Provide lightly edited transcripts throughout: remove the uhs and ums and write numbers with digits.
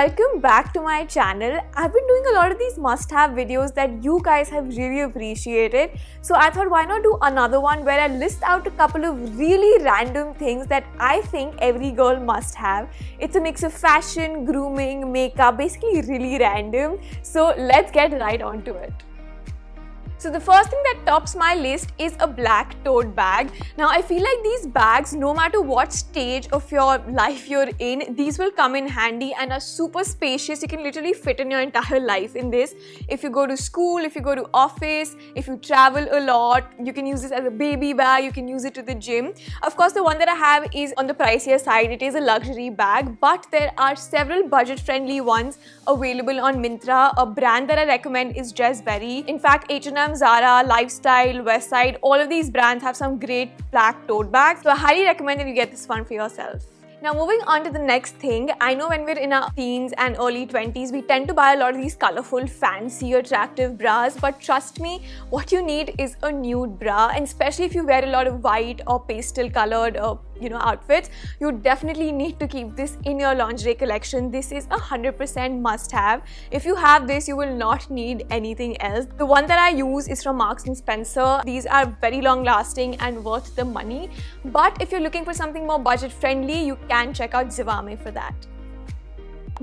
welcome back to my channel. I've been doing a lot of these must-have videos that you guys have really appreciated. So I thought, why not do another one where I list out a couple of really random things that I think every girl must have. It's a mix of fashion, grooming, makeup, basically really random. So let's get right onto it. So the first thing that tops my list is a black tote bag. Now I feel like these bags, no matter what stage of your life you're in, these will come in handy and are super spacious. You can literally fit in your entire life in this. If you go to school, if you go to office, if you travel a lot, you can use this as a baby bag, you can use it to the gym. Of course, the one that I have is on the pricier side. It is a luxury bag, but there are several budget-friendly ones available on Myntra. A brand that I recommend is Dressberry. In fact, H&M, Zara, Lifestyle, Westside, all of these brands have some great black tote bags. So I highly recommend that you get this one for yourself. Now moving on to the next thing, I know when we're in our teens and early 20s, we tend to buy a lot of these colorful, fancy, attractive bras, but trust me, what you need is a nude bra, and especially if you wear a lot of white or pastel colored outfits, you definitely need to keep this in your lingerie collection. This is 100% must have. If you have this, you will not need anything else. The one that I use is from Marks & Spencer. These are very long lasting and worth the money. But if you're looking for something more budget friendly, you can check out Zivame for that.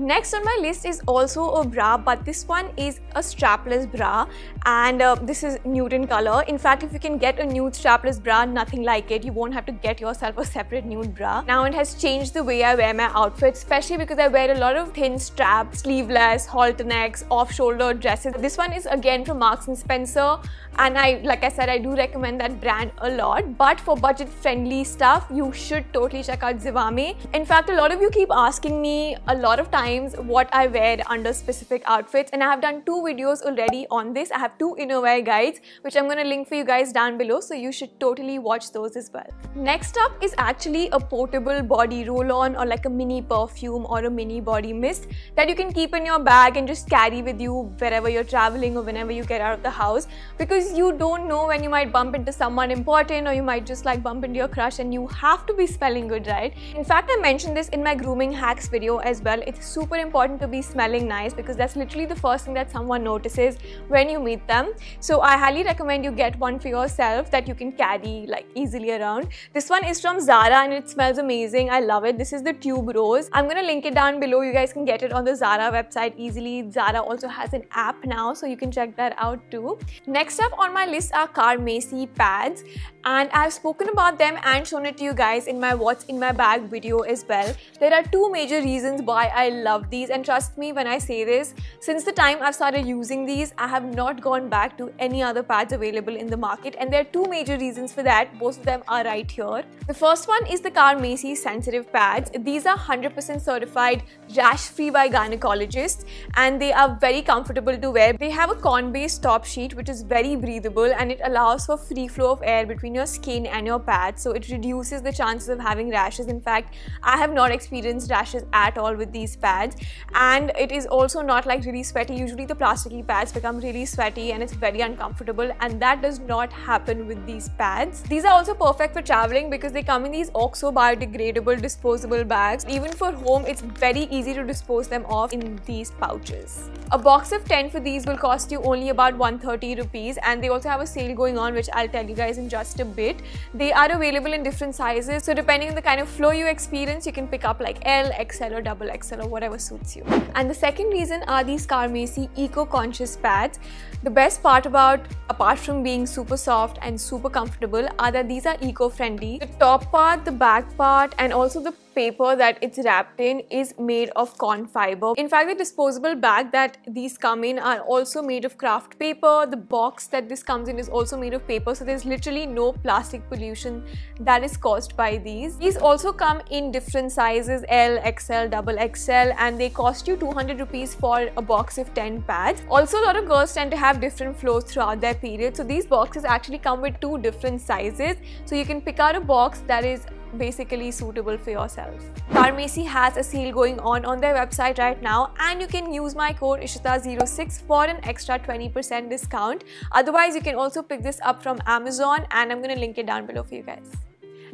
Next on my list is also a bra, but this one is a strapless bra, and this is nude in color. In fact, if you can get a nude strapless bra, nothing like it. You won't have to get yourself a separate nude bra. Now it has changed the way I wear my outfits, especially because I wear a lot of thin strap, sleeveless, halter necks, off-shoulder dresses. This one is again from Marks & Spencer, and like I said, I do recommend that brand a lot. But for budget-friendly stuff, you should totally check out Zivame. In fact, a lot of you keep asking me a lot of times what I wear under specific outfits, and I have done 2 videos already on this. I have 2 innerwear guides which I'm going to link for you guys down below, so you should totally watch those as well. Next up is actually a portable body roll-on, or like a mini perfume or a mini body mist that you can keep in your bag and just carry with you wherever you're traveling or whenever you get out of the house, because you don't know when you might bump into someone important, or you might just like bump into your crush, and you have to be smelling good, right? In fact, I mentioned this in my grooming hacks video as well. It's super important to be smelling nice, because that's literally the first thing that someone notices when you meet them. So I highly recommend you get one for yourself that you can carry like easily around. This one is from Zara and it smells amazing. I love it. This is the Tube Rose. I'm gonna link it down below. You guys can get it on the Zara website easily. Zara also has an app now, so you can check that out too. Next up on my list are Carmesi pads, and I've spoken about them and shown it to you guys in my What's in My Bag video as well. There are 2 major reasons why I love these, and trust me when I say this, since the time I've started using these, I have not gone back to any other pads available in the market, and there are 2 major reasons for that. Both of them are right here. The first one is the Carmesi sensitive pads. These are 100% certified rash-free by gynecologists, and they are very comfortable to wear. They have a corn-based top sheet which is very breathable, and it allows for free flow of air between your skin and your pads, so it reduces the chances of having rashes. In fact, I have not experienced rashes at all with these pads, and it is also not like really sweaty. Usually the plasticky pads become really sweaty and it's very uncomfortable, and that does not happen with these pads. These are also perfect for traveling because they come in these OXO biodegradable disposable bags. Even for home, it's very easy to dispose them off in these pouches. A box of 10 for these will cost you only about 130 rupees, and they also have a sale going on which I'll tell you guys in just a bit. They are available in different sizes, so depending on the kind of flow you experience, you can pick up like L, XL or XXL or whatever suits you. And the second reason are these Carmesi eco-conscious pads. The best part apart from being super soft and super comfortable, are that these are eco-friendly. The top part, the back part, and also the paper that it's wrapped in is made of corn fiber. In fact, the disposable bag that these come in are also made of craft paper. The box that this comes in is also made of paper, so there's literally no plastic pollution that is caused by these. These also come in different sizes, L, XL, XXL, and they cost you 200 rupees for a box of 10 pads. Also, a lot of girls tend to have different flows throughout their period, so these boxes actually come with 2 different sizes, so you can pick out a box that is basically suitable for yourself. Carmesi has a sale going on their website right now, and you can use my code Ishita06 for an extra 20% discount. Otherwise, you can also pick this up from Amazon, and I'm going to link it down below for you guys.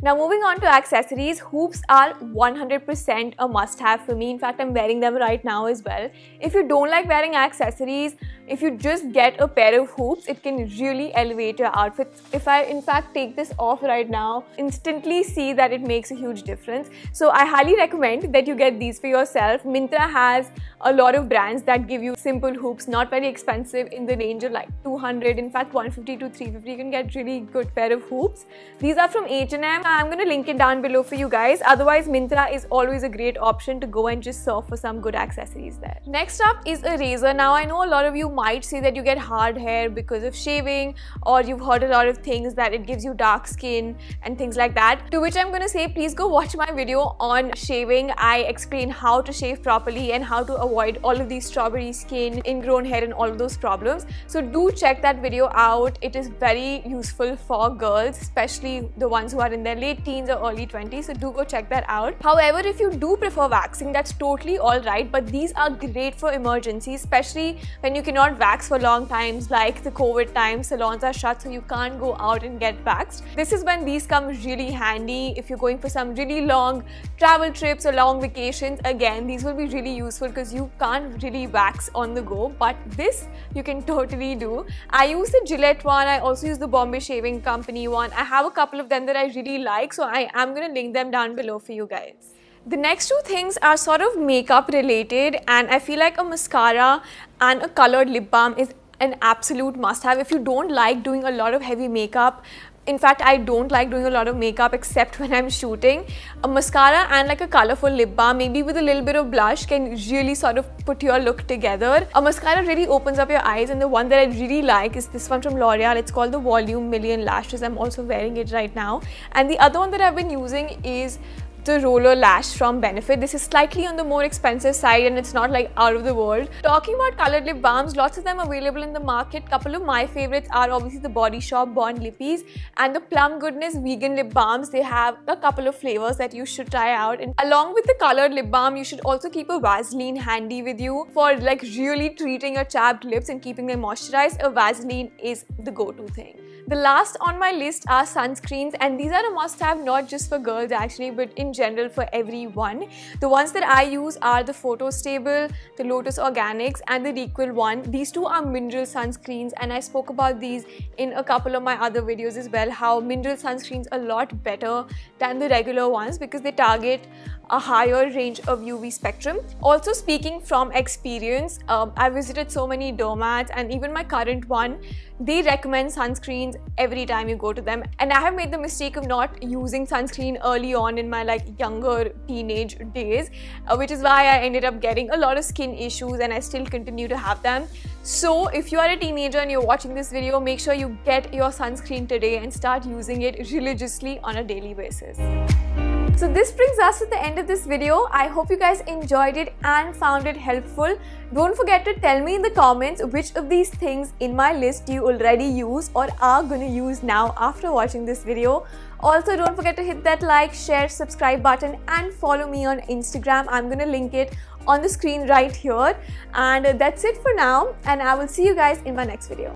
Now moving on to accessories, hoops are 100% a must-have for me. In fact, I'm wearing them right now as well. If you don't like wearing accessories, if you just get a pair of hoops, it can really elevate your outfit. If I in fact take this off right now, instantly see that it makes a huge difference. So I highly recommend that you get these for yourself. Myntra has a lot of brands that give you simple hoops, not very expensive, in the range of like 200, in fact 150 to 350. You can get really good pair of hoops. These are from H&M. I'm going to link it down below for you guys. Otherwise, Myntra is always a great option to go and just surf for some good accessories there. Next up is a razor. Now I know a lot of you might say that you get hard hair because of shaving, or you've heard a lot of things that it gives you dark skin and things like that. To which I'm going to say, please go watch my video on shaving. I explain how to shave properly and how to avoid all of these strawberry skin, ingrown hair and all of those problems. So do check that video out. It is very useful for girls, especially the ones who are in their late teens or early 20s. So do go check that out. However, if you do prefer waxing, that's totally alright, but these are great for emergencies, especially when you cannot wax for long times, like the COVID times. Salons are shut, so you can't go out and get waxed. This is when these come really handy. If you're going for some really long travel trips or long vacations, again, these will be really useful because you can't really wax on the go, but this you can totally do. I use the Gillette one. I also use the Bombay Shaving Company one. I have a couple of them that I really like, so I am going to link them down below for you guys. The next two things are sort of makeup related, and I feel like a mascara and a colored lip balm is an absolute must-have. If you don't like doing a lot of heavy makeup, in fact, I don't like doing a lot of makeup except when I'm shooting, a mascara and like a colorful lip balm, maybe with a little bit of blush, can really sort of put your look together. A mascara really opens up your eyes, and the one that I really like is this one from L'Oreal. It's called the Volume Million Lashes. I'm also wearing it right now. And the other one that I've been using is the Roller Lash from Benefit. This is slightly on the more expensive side and it's not like out of the world. Talking about colored lip balms, lots of them available in the market. Couple of my favorites are obviously the Body Shop Bond Lippies and the Plum Goodness Vegan Lip Balms. They have a couple of flavors that you should try out. And along with the colored lip balm, you should also keep a Vaseline handy with you for like really treating your chapped lips and keeping them moisturized. A Vaseline is the go-to thing. The last on my list are sunscreens, and these are a must-have not just for girls actually, but in general for everyone. The ones that I use are the Photo Stable, the Lotus Organics and the Requil one. These two are mineral sunscreens, and I spoke about these in a couple of my other videos as well, how mineral sunscreens are a lot better than the regular ones because they target a higher range of UV spectrum. Also, speaking from experience, I visited so many dermats, and even my current one, they recommend sunscreens every time you go to them. And I have made the mistake of not using sunscreen early on in my like younger teenage days, which is why I ended up getting a lot of skin issues, and I still continue to have them. So if you are a teenager and you're watching this video, make sure you get your sunscreen today and start using it religiously on a daily basis. So this brings us to the end of this video. I hope you guys enjoyed it and found it helpful. Don't forget to tell me in the comments which of these things in my list you already use or are going to use now after watching this video. Also, don't forget to hit that like, share, subscribe button and follow me on Instagram. I'm going to link it on the screen right here. And that's it for now, and I will see you guys in my next video.